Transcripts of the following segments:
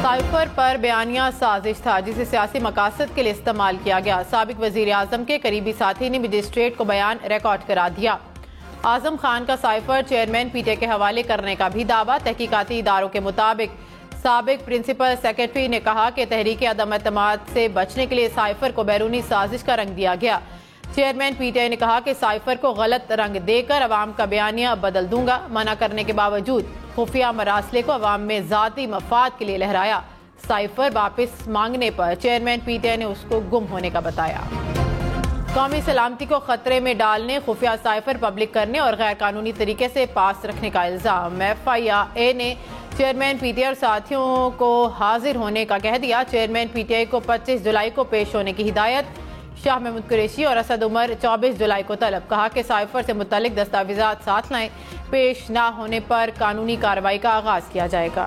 Cipher پر بیانیہ سازش تھا جسے سیاسی مقاصد کے لیے استعمال کیا گیا. سابق وزیر اعظم کے قریبی ساتھی نے مجسٹریٹ کو بیان ریکارڈ کرا دیا. اعظم خان کا cipher chairman P T I کے حوالے کرنے کا بھی دعویٰ. تحقیقاتی اداروں کے مطابق سابق پرنسپل سیکرٹری نے کہا کہ تحریک عدم اعتماد سے بچنے کے لیے سائفر کو بیرونی سازش کا رنگ دیا گیا. چیئرمین پی ٹی آئی نے کہا کہ سائفر کو غلط رنگ دے کر عوام کا بیانیہ بدل دوں گا. منع کرنے کے باوجود خفیہ مراسلے کو عوام میں ذاتی مفاد کے لیے لہرایا. سائفر واپس مانگنے پر چیئرمین پی ٹی آئی نے اس کو گم ہونے کا بتایا. قومی سلامتی کو خطرے میں ڈالنے، خفیہ سائفر پبلک کرنے اور غیر قانونی طریقے سے پاس رکھنے کا الزام. ایف آئی اے نے چیئرمین پی ٹی آئی اور ساتھیوں کو حاضر ہونے کا کہہ دیا. چیئرمین پی ٹی آئی کو 25 جولائی کو پیش ہونے کی ہدایت. شاہ محمود قریشی اور اسد عمر 24 جولائی کو طلب. کہا کہ سائفر سے متعلق دستاویزات ساتھ لائیں. پیش نہ ہونے پر قانونی کارروائی کا آغاز کیا جائے گا.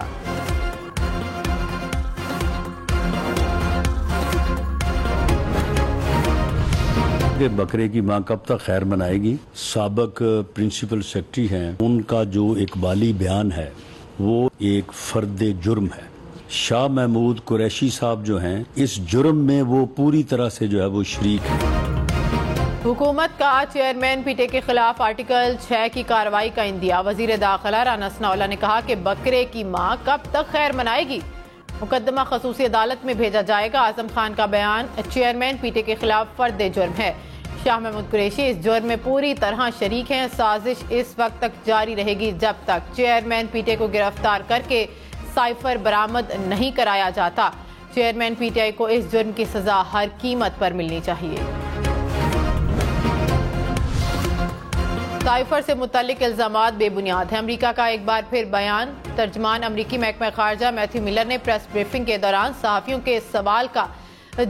کہ بکرے کی ماں کب تک خیر منائے گی. سابق پرنسپل سیکرٹری ہیں، ان کا جو اقبالی بیان ہے وہ ایک فرد جرم ہے. شاہ محمود قریشی صاحب جو ہیں اس جرم میں وہ پوری طرح سے جو ہے وہ شریک ہیں. حکومت کا چیئرمین پی ٹی آئی کے خلاف آرٹیکل 6 کی کارروائی کا عندیہ. وزیر داخلہ رانا ثناءاللہ نے کہا کہ بکرے کی ماں کب تک خیر منائے گی. مقدمہ خصوصی عدالت میں بھیجا جائے گا. اعظم خان کا بیان چیئرمین پی ٹی آئی کے خلاف فرد جرم ہے. شاہ محمود قریشی اس جرم میں پوری طرح شریک ہیں. سازش اس وقت تک جاری رہے گی جب تک چیئرمین پی ٹی آئی کو گرفتار کر کے سائفر برآمد نہیں کرایا جاتا. چیئرمین پی ٹی آئی کو اس جرم کی سزا ہر قیمت پر ملنی چاہیے. سائفر سے متعلق الزامات بے بنیاد ہیں. امریکہ کا ایک بار پھر بیان. ترجمان امریکی محکمہ خارجہ میتھیو ملر نے پریس بریفنگ کے دوران صحافیوں کے سوال کا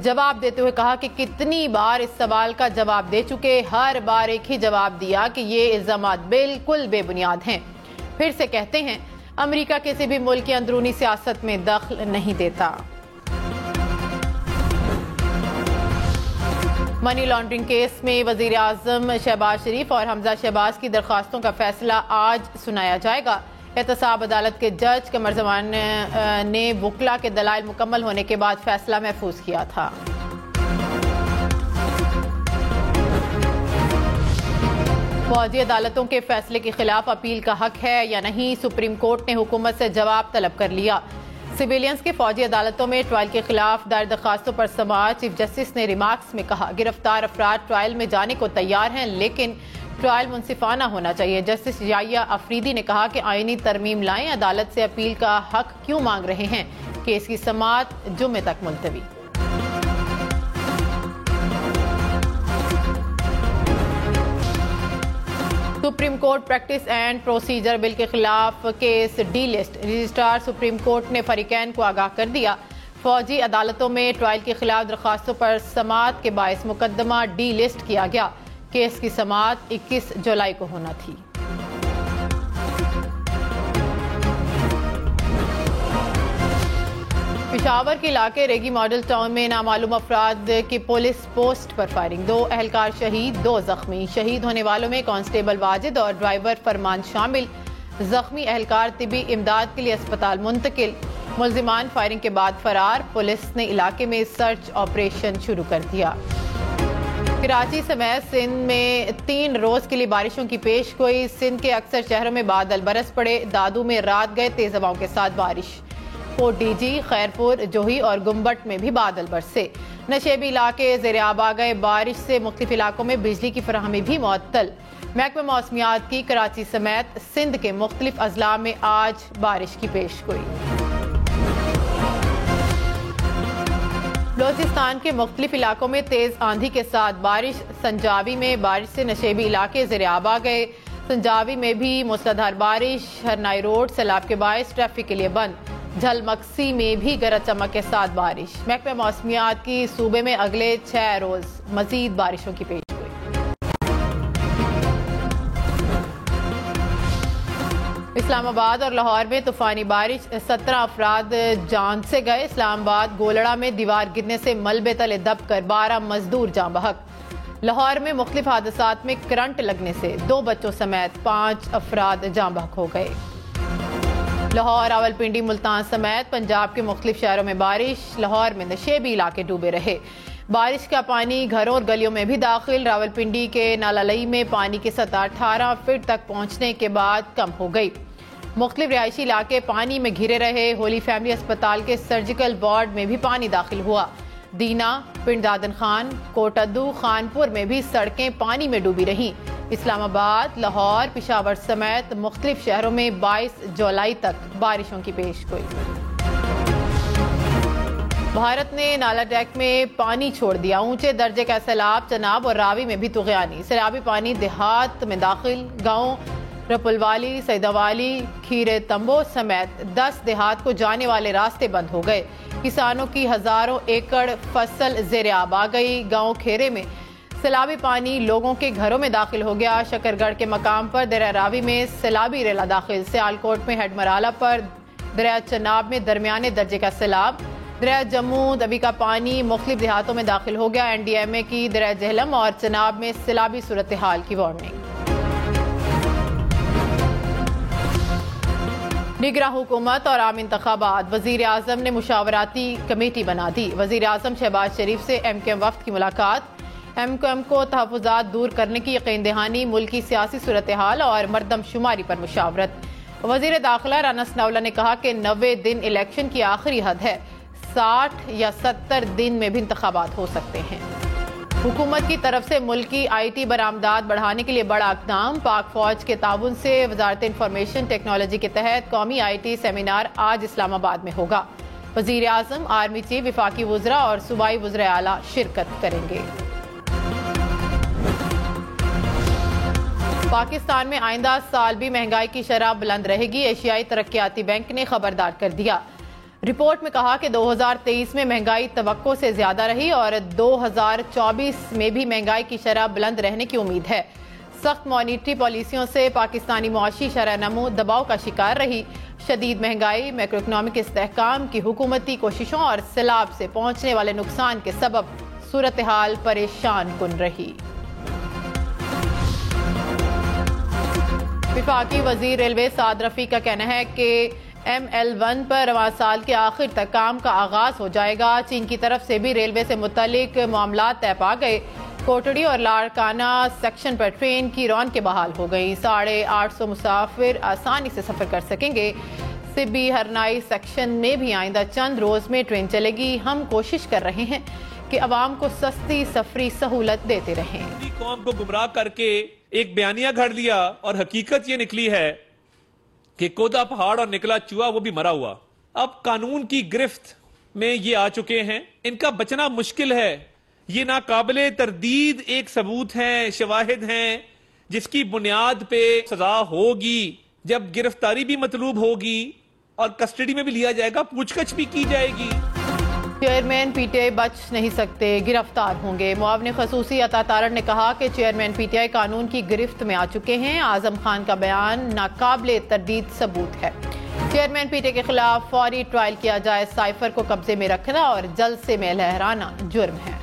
جواب دیتے ہوئے کہا کہ کتنی بار اس سوال کا جواب دے چکے، ہر بار ایک ہی جواب دیا کہ یہ الزامات بالکل بے بنیاد ہیں. پھر سے کہتے ہیں امریکہ کسی بھی ملک کی اندرونی سیاست میں دخل نہیں دیتا. منی لانڈرنگ کیس میں وزیر اعظم شہباز شریف اور حمزہ شہباز کی درخواستوں کا فیصلہ آج سنایا جائے گا. احتساب عدالت کے جج قمر زمان نے وکلا کے دلائل مکمل ہونے کے بعد فیصلہ محفوظ کیا تھا. فوجی عدالتوں کے فیصلے کے خلاف اپیل کا حق ہے یا نہیں، سپریم کورٹ نے حکومت سے جواب طلب کر لیا. سویلینز کے فوجی عدالتوں میں ٹرائل کے خلاف دائر درخواستوں پر سماعت. چیف جسٹس نے ریمارکس میں کہا گرفتار افراد ٹرائل میں جانے کو تیار ہیں لیکن ٹرائل منصفانہ ہونا چاہیے. جسٹس یحییٰ افریدی نے کہا کہ آئینی ترمیم لائیں. عدالت سے اپیل کا حق کیوں مانگ رہے ہیں. کیس کی سماعت جمعے تک ملتوی. Supreme court practice and procedure bill کے خلاف کیس delist. Registrar supreme court نے فریقین کو آگاہ کر دیا. فوجی عدالتوں میں ٹرائل کے خلاف درخواستوں پر سماعت کے باعث مقدمہ ڈی لسٹ کیا گیا. کیس کی سماعت 21 جولائی کو ہونا تھی. پشاور کے علاقے ریگی ماڈل ٹاؤن میں نامعلوم افراد کی پولیس پوسٹ پر فائرنگ. 2 اہلکار شہید، 2 زخمی. شہید ہونے والوں میں کانسٹیبل واجد اور ڈرائیور فرمان شامل. زخمی اہلکار طبی امداد کے لیے اسپتال منتقل. ملزمان فائرنگ کے بعد فرار. پولیس نے علاقے میں سرچ آپریشن شروع کر دیا. کراچی سمیت سندھ میں 3 روز کے لیے بارشوں کی پیش گوئی. سندھ کے اکثر شہروں میں بادل برس پڑے. دادو میں رات گئے تیز ہواؤں کے ساتھ بارش. کوٹ ڈی جی، خیرپور، جوہی اور گمبٹ میں بھی بادل برسے. نشیبی علاقے زیر آب آ گئے. بارش سے مختلف علاقوں میں بجلی کی فراہمی بھی معطل. محکمہ موسمیات کی کراچی سمیت سندھ کے مختلف اضلاع میں آج بارش کی پیش گوئی. بلوچستان کے مختلف علاقوں میں تیز آندھی کے ساتھ بارش. سنجاوی میں بارش سے نشیبی علاقے زیر آب آ گئے. سنجاوی میں بھی موسلادھار بارش. ہرنائی روڈ سیلاب کے باعث ٹریفک کے لیے بند. جھل مکسی میں بھی گرج چمک کے ساتھ بارش. محکمہ موسمیات کی صوبے میں اگلے 6 روز مزید بارشوں کی پیش گوئی. اسلام آباد اور لاہور میں طوفانی بارش. 17 افراد جان سے گئے. اسلام آباد گولڑا میں دیوار گرنے سے ملبے تلے دب کر 12 مزدور جاں بحق. لاہور میں مختلف حادثات میں کرنٹ لگنے سے 2 بچوں سمیت 5 افراد جاں بحق ہو گئے. لاہور، راولپنڈی، ملتان سمیت پنجاب کے مختلف شہروں میں بارش، لاہور میں نشیبی علاقے ڈوبے رہے۔ بارش کا پانی گھروں اور گلیوں میں بھی داخل، راولپنڈی کے نالالئی میں پانی کی سطح 18 فٹ تک پہنچنے کے بعد کم ہو گئی۔ مختلف رہائشی علاقے پانی میں گھرے رہے، ہولی فیملی اسپتال کے سرجیکل وارڈ میں بھی پانی داخل ہوا۔ دینا، پنڈ دادن خان، کوٹدو، خانپور میں بھی سڑکیں پانی میں ڈوبی رہیں۔ اسلام آباد، لاہور، پشاور سمیت مختلف شہروں میں 22 جولائی تک بارشوں کی پیشگوئی۔ بھارت نے نالا ڈیک میں پانی چھوڑ دیا، اونچے درجے کا سیلاب، چناب اور راوی میں بھی طغیانی۔ سیلابی پانی دیہات میں داخل، گاؤں رپلوالی، سیداوالی، کھیرے تمبو سمیت 10 دیہات کو جانے والے راستے بند ہو گئے۔ کسانوں کی ہزاروں ایکڑ فصل زیر آب آ گئی۔ گاؤں کھیرے میں سیلابی پانی لوگوں کے گھروں میں داخل ہو گیا۔ شکرگڑھ کے مقام پر دریا راوی میں سیلابی ریلا داخل، سیالکوٹ میں ہیڈ مرالہ پر دریا چناب میں درمیانے درجے کا سیلاب، دریا جموں دوی کا پانی مختلف دیہاتوں میں داخل ہو گیا۔ این ڈی ایم اے کی دریا جہلم اور چناب میں سیلابی صورتحال کی وارننگ۔ نگراں حکومت اور عام انتخابات، وزیر اعظم نے مشاوراتی کمیٹی بنا دی۔ وزیر اعظم شہباز شریف سے ایم کیو ایم وفد کی ملاقات، ایم کیو ایم کو تحفظات دور کرنے کی یقین دہانی، ملکی سیاسی صورتحال اور مردم شماری پر مشاورت۔ وزیر داخلہ رانا ثناءاللہ نے کہا کہ 90 دن الیکشن کی آخری حد ہے، 60 یا 70 دن میں بھی انتخابات ہو سکتے ہیں۔ حکومت کی طرف سے ملکی آئی ٹی برآمدات بڑھانے کے لیے بڑا اقدام، پاک فوج کے تعاون سے وزارت انفارمیشن ٹیکنالوجی کے تحت قومی آئی ٹی سیمینار آج اسلام آباد میں ہوگا۔ وزیر اعظم، آرمی چیف، وفاقی وزراء اور صوبائی وزراء اعلیٰ شرکت کریں گے۔ پاکستان میں آئندہ سال بھی مہنگائی کی شرح بلند رہے گی، ایشیائی ترقیاتی بینک نے خبردار کر دیا۔ رپورٹ میں کہا کہ 2023 میں مہنگائی توقع سے زیادہ رہی اور 2024 میں بھی مہنگائی کی شرح بلند رہنے کی امید ہے۔ سخت مانیٹری پالیسیوں سے پاکستانی معاشی شرح نمو دباؤ کا شکار رہی۔ شدید مہنگائی، میکرو اکنامک استحکام کی حکومتی کوششوں اور سیلاب سے پہنچنے والے نقصان کے سبب صورتحال پریشان کن رہی۔ وفاقی وزیر ریلوے سعد رفیق کا کہنا ہے کہ ML1 پر رواں سال کے آخر تک کام کا آغاز ہو جائے گا۔ چین کی طرف سے بھی ریلوے سے متعلق معاملات طے پا گئے۔ کوٹڑی اور لاڑکانہ سیکشن پر ٹرین کی رونقیں بحال ہو گئی، 850 مسافر آسانی سے سفر کر سکیں گے۔ سبی ہرنائی سیکشن میں بھی آئندہ چند روز میں ٹرین چلے گی۔ ہم کوشش کر رہے ہیں کہ عوام کو سستی سفری سہولت دیتے رہیں۔ قوم کو گمراہ کر کے ایک بیانیہ گھڑ دیا اور حقیقت یہ نکلی ہے کہ کودا پہاڑ اور نکلا چوہا وہ بھی مرا ہوا۔ اب قانون کی گرفت میں یہ آ چکے ہیں، ان کا بچنا مشکل ہے۔ یہ ناقابل تردید ایک ثبوت ہیں، شواہد ہیں جس کی بنیاد پہ سزا ہوگی۔ جب گرفتاری بھی مطلوب ہوگی اور کسٹڈی میں بھی لیا جائے گا، پوچھ گچھ بھی کی جائے گی۔ چیئرمین پی ٹی آئی بچ نہیں سکتے، گرفتار ہوں گے۔ معاون خصوصی عطا تارڑ نے کہا کہ چیئرمین پی ٹی آئی قانون کی گرفت میں آ چکے ہیں۔ اعظم خان کا بیان ناقابل تردید ثبوت ہے۔ چیئرمین پی ٹی آئی کے خلاف فوری ٹرائل کیا جائے، سائفر کو قبضے میں رکھنا اور جلسے میں لہرانا جرم ہے۔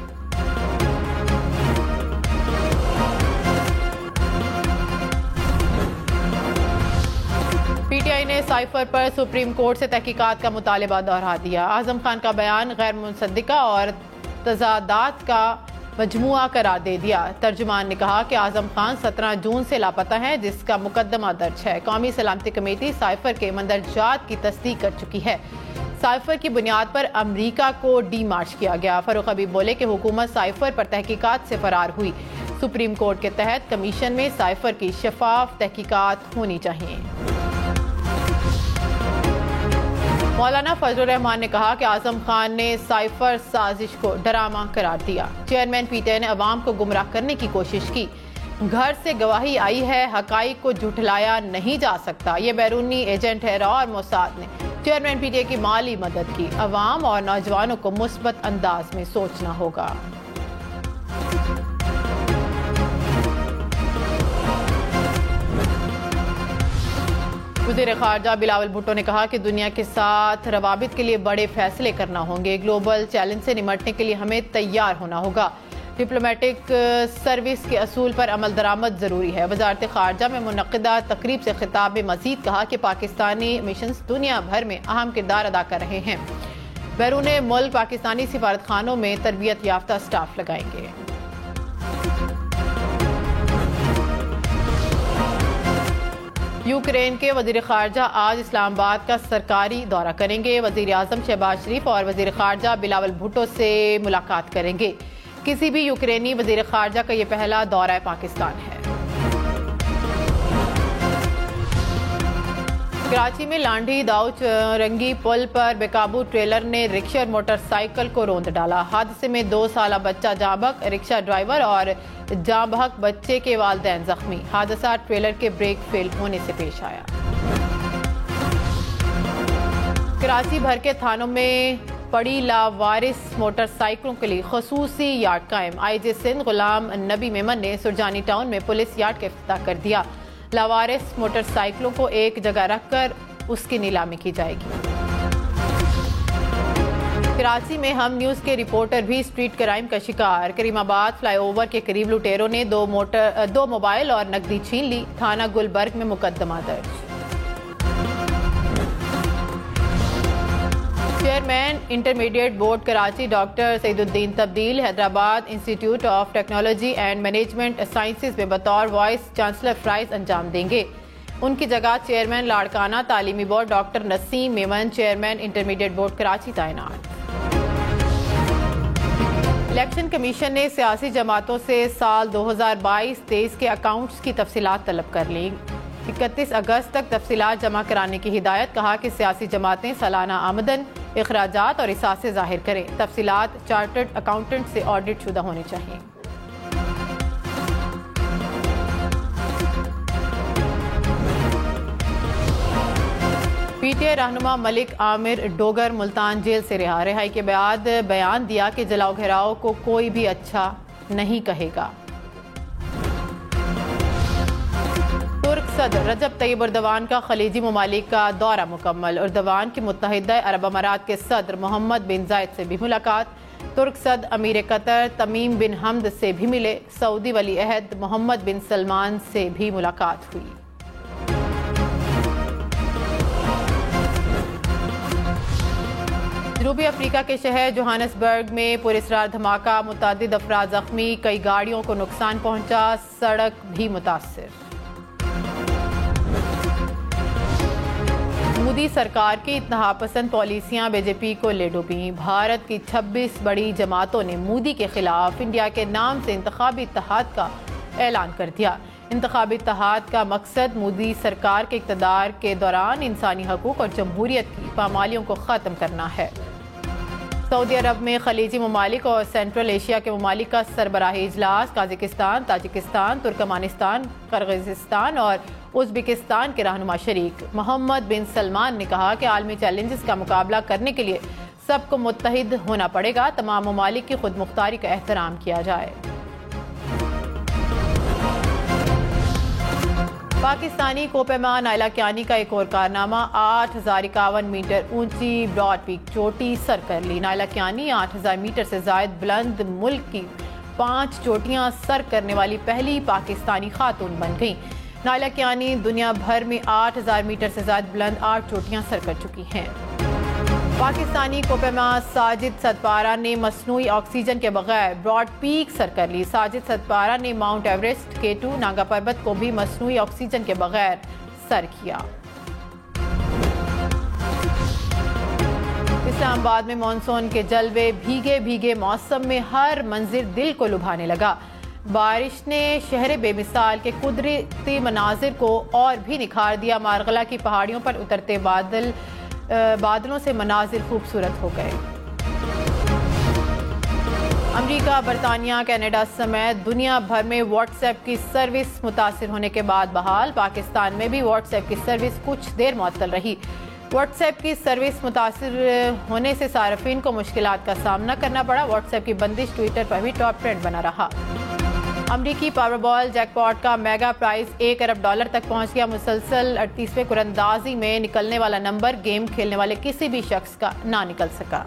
پی ٹی آئی نے سائفر پر سپریم کورٹ سے تحقیقات کا مطالبہ دہرا دیا۔ اعظم خان کا بیان غیر مصدقہ اور تضادات کا مجموعہ قرار دے دیا۔ ترجمان نے کہا کہ اعظم خان 17 جون سے لاپتہ ہیں، جس کا مقدمہ درج ہے۔ قومی سلامتی کمیٹی سائفر کے مندرجات کی تصدیق کر چکی ہے۔ سائفر کی بنیاد پر امریکہ کو ڈی مارچ کیا گیا۔ فاروق حبیب بولے کہ حکومت سائفر پر تحقیقات سے فرار ہوئی۔ سپریم کورٹ کے تحت کمیشن میں سائفر کی شفاف تحقیقات ہونی چاہیے۔ مولانا فضل الرحمان نے کہا کہ اعظم خان نے سائفر سازش کو ڈرامہ قرار دیا۔ چیئرمین پی ٹی آئی نے عوام کو گمراہ کرنے کی کوشش کی۔ گھر سے گواہی آئی ہے، حقائق کو جھٹلایا نہیں جا سکتا۔ یہ بیرونی ایجنٹ ہے۔ را اور موساد نے چیئرمین پی ٹی آئی کی مالی مدد کی۔ عوام اور نوجوانوں کو مثبت انداز میں سوچنا ہوگا۔ وزیر خارجہ بلاول بھٹو نے کہا کہ دنیا کے ساتھ روابط کے لیے بڑے فیصلے کرنا ہوں گے۔ گلوبل چیلنج سے نمٹنے کے لیے ہمیں تیار ہونا ہوگا۔ ڈپلومیٹک سروس کے اصول پر عمل درآمد ضروری ہے. وزارت خارجہ میں منعقدہ تقریب سے خطاب میں مزید کہا کہ پاکستانی مشنز دنیا بھر میں اہم کردار ادا کر رہے ہیں. بیرون ملک پاکستانی سفارت خانوں میں تربیت یافتہ سٹاف لگائیں گے. یوکرین کے وزیر خارجہ آج اسلام آباد کا سرکاری دورہ کریں گے. وزیر اعظم شہباز شریف اور وزیر خارجہ بلاول بھٹو سے ملاقات کریں گے. کسی بھی یوکرینی وزیر خارجہ کا یہ پہلا دورہ پاکستان ہے. کراچی میں لانڈھی داؤ چرنگی پل پر بے قابو ٹریلر نے رکشہ اور موٹر سائیکل کو روند ڈالا. حادثے میں 2 سالہ بچہ جاں بحق، رکشہ ڈرائیور اور جاں بحق بچے کے والدین زخمی. حادثہ ٹریلر کے بریک فیل ہونے سے پیش آیا. کراچی بھر کے تھانوں میں پڑی لاوارث موٹر سائیکلوں کے لیے خصوصی یارڈ قائم. آئی جی سندھ غلام نبی میمن نے سرجانی ٹاؤن میں پولیس یارڈ کا افتتاح کر دیا. لاوارث موٹر سائیکلوں کو ایک جگہ رکھ کر اس کی نیلامی کی جائے گی. کراچی میں ہم نیوز کے رپورٹر بھی اسٹریٹ کرائم کا شکار. کریم آباد فلائی اوور کے قریب لٹیروں نے 2 موبائل اور نقدی چھین لی. تھانہ گلبرگ میں مقدمہ درج. Chairman intermediate board Karachi doctor Saeeduddin تبدیل Hyderabad institute of technology and management sciences میں بطور وائس چانسلر فرائض انجام دیں گے. ان کی جگہ چیئرمین لاڑکانہ تعلیمی board doctor Naseem Memon chairman intermediate board Karachi تعینات. الیکشن کمیشن نے سیاسی جماعتوں سے سال 2022-23 کے اکاؤنٹس کی تفصیلات طلب کر لیں. 31 اگست تک تفصیلات جمع کرانے کی ہدایت. کہا کہ سیاسی جماعتیں سالانہ آمدن، اخراجات اور اثاثے ظاہر کریں. تفصیلات چارٹرڈ اکاؤنٹنٹ سے آڈٹ شدہ ہونے چاہیے. پی ٹی آئی رہنما ملک عامر ڈوگر ملتان جیل سے رہا. رہائی کے بعد بیان دیا کہ جلاؤ گھیراؤ کو کوئی بھی اچھا نہیں کہے گا. ترک صدر رجب طیب اردوان کا خلیجی ممالک کا دورہ مکمل. اردوان کی متحدہ عرب امارات کے صدر محمد بن زائد سے بھی ملاقات. ترک صدر امیر قطر تمیم بن حمد سے بھی ملے. سعودی ولی عہد محمد بن سلمان سے بھی ملاقات ہوئی. جنوبی افریقہ کے شہر جوہانسبرگ میں پراسرار دھماکہ. متعدد افراد زخمی، کئی گاڑیوں کو نقصان پہنچا، سڑک بھی متاثر. مودی سرکار کی انتہا پسند پالیسیاں بی جے پی کو لے ڈوبیں. بھارت کی 26 بڑی جماعتوں نے مودی کے خلاف انڈیا کے نام سے انتخابی اتحاد کا اعلان کر دیا. انتخابی اتحاد کا مقصد مودی سرکار کے اقتدار کے دوران انسانی حقوق اور جمہوریت کی پامالیوں کو ختم کرنا ہے. سعودی عرب میں خلیجی ممالک اور سینٹرل ایشیا کے ممالک کا سربراہی اجلاس. قازقستان، تاجکستان، ترکمانستان، قرغیزستان اور ازبکستان کے رہنما شریک. محمد بن سلمان نے کہا کہ عالمی چیلنجز کا مقابلہ کرنے کے لیے سب کو متحد ہونا پڑے گا. تمام ممالک کی خود مختاری کا احترام کیا جائے. پاکستانی کوپیما نائلہ کیانی کا ایک اور کارنامہ. 8051 میٹر اونچی براڈ پیک چوٹی سر کر لی. نائلہ کیانی 8000 میٹر سے زائد بلند ملک کی 5 چوٹیاں سر کرنے والی پہلی پاکستانی خاتون بن گئیں. نائلہ کیانی دنیا بھر میں 8000 میٹر سے زائد بلند 8 چوٹیاں سر کر چکی ہیں. پاکستانی کوپیما ساجد سدپارہ نے مصنوعی آکسیجن کے بغیر براڈ پیک سر کر لی. ساجد سدپارہ نے ماؤنٹ ایوریسٹ، K2 ناگا پربت کو بھی مصنوعی آکسیجن کے بغیر سر کیا. اسلام آباد میں مانسون کے جلوے. بھیگے بھیگے موسم میں ہر منظر دل کو لبھانے لگا. بارش نے شہر بے مثال کے قدرتی مناظر کو اور بھی نکھار دیا. مارغلہ کی پہاڑیوں پر اترتے بادلوں سے مناظر خوبصورت ہو گئے. امریکہ، برطانیہ، کینیڈا سمیت دنیا بھر میں واٹس ایپ کی سروس متاثر ہونے کے بعد بحال. پاکستان میں بھی واٹس ایپ کی سروس کچھ دیر معطل رہی. واٹس ایپ کی سروس متاثر ہونے سے صارفین کو مشکلات کا سامنا کرنا پڑا. واٹس ایپ کی بندش ٹویٹر پر بھی ٹاپ ٹرینڈ بنا رہا. امریکی پاور بال جیک پاٹ کا میگا پرائز $1 ارب تک پہنچ گیا. مسلسل 38ویں قراندازی میں نکلنے والا نمبر گیم کھیلنے والے کسی بھی شخص کا نہ نکل سکا.